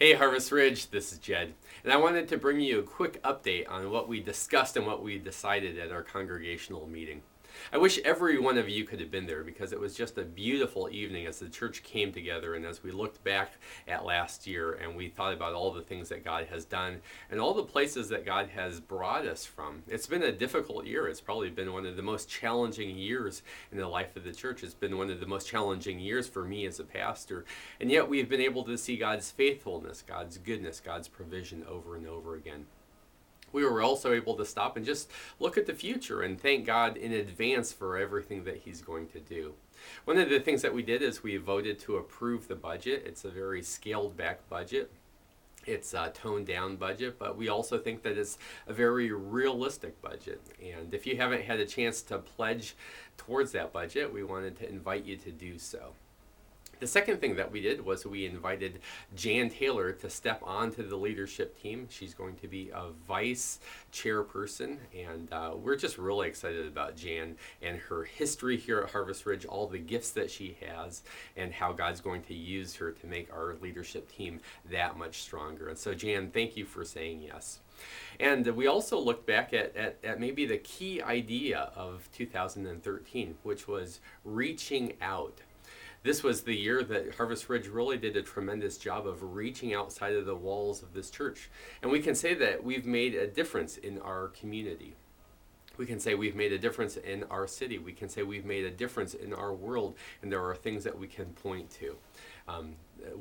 Hey Harvest Ridge, this is Jed, and I wanted to bring you a quick update on what we discussed and what we decided at our congregational meeting. I wish every one of you could have been there because it was just a beautiful evening as the church came together and as we looked back at last year and we thought about all the things that God has done and all the places that God has brought us from. It's been a difficult year. It's probably been one of the most challenging years in the life of the church. It's been one of the most challenging years for me as a pastor. And yet we've been able to see God's faithfulness, God's goodness, God's provision over and over again. We were also able to stop and just look at the future and thank God in advance for everything that He's going to do. One of the things that we did is we voted to approve the budget. It's a very scaled back budget. It's a toned down budget, but we also think that it's a very realistic budget. And if you haven't had a chance to pledge towards that budget, we wanted to invite you to do so. The second thing that we did was we invited Jan Taylor to step onto the leadership team. She's going to be a vice chairperson, and we're just really excited about Jan and her history here at Harvest Ridge, all the gifts that she has, and how God's going to use her to make our leadership team that much stronger. And so, Jan, thank you for saying yes. And we also looked back at maybe the key idea of 2013, which was reaching out. This was the year that Harvest Ridge really did a tremendous job of reaching outside of the walls of this church. And we can say that we've made a difference in our community. We can say we've made a difference in our city. We can say we've made a difference in our world. And there are things that we can point to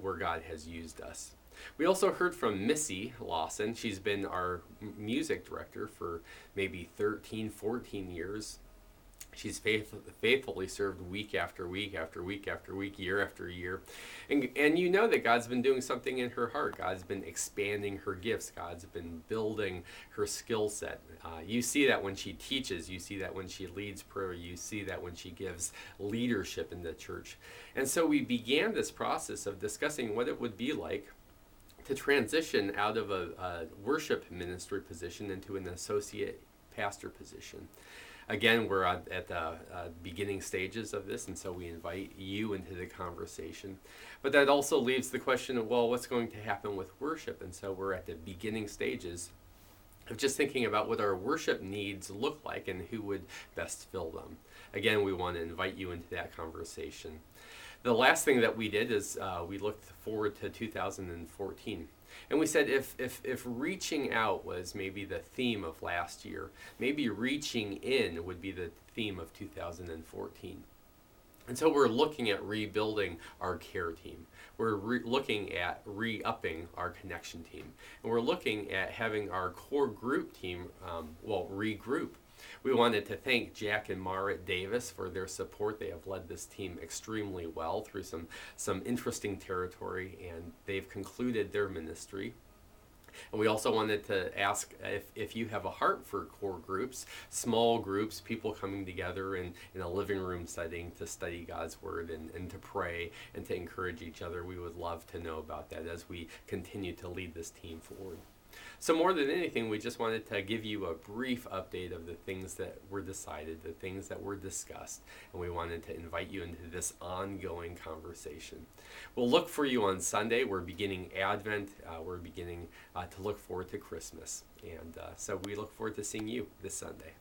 where God has used us. We also heard from Missy Lawson. She's been our music director for maybe 13, 14 years. She's faithfully served week after week after week after week, year after year. And you know that God's been doing something in her heart. God's been expanding her gifts. God's been building her skill set. You see that when she teaches. You see that when she leads prayer. You see that when she gives leadership in the church. And so we began this process of discussing what it would be like to transition out of a worship ministry position into an associate pastor position. Again, we're at the beginning stages of this, and so we invite you into the conversation. But that also leaves the question of, well, what's going to happen with worship? And so we're at the beginning stages of just thinking about what our worship needs look like and who would best fill them. Again, we want to invite you into that conversation. The last thing that we did is we looked forward to 2014. And we said if reaching out was maybe the theme of last year, maybe reaching in would be the theme of 2014. And so we're looking at rebuilding our care team. We're looking at re-upping our connection team. And we're looking at having our core group team, regroup. We wanted to thank Jack and Mara Davis for their support. They have led this team extremely well through some interesting territory, and they've concluded their ministry. And we also wanted to ask if you have a heart for core groups, small groups, people coming together in a living room setting to study God's Word and to pray and to encourage each other. We would love to know about that as we continue to lead this team forward. So more than anything, we just wanted to give you a brief update of the things that were decided, the things that were discussed, and we wanted to invite you into this ongoing conversation. We'll look for you on Sunday. We're beginning Advent. We're beginning to look forward to Christmas. And so we look forward to seeing you this Sunday.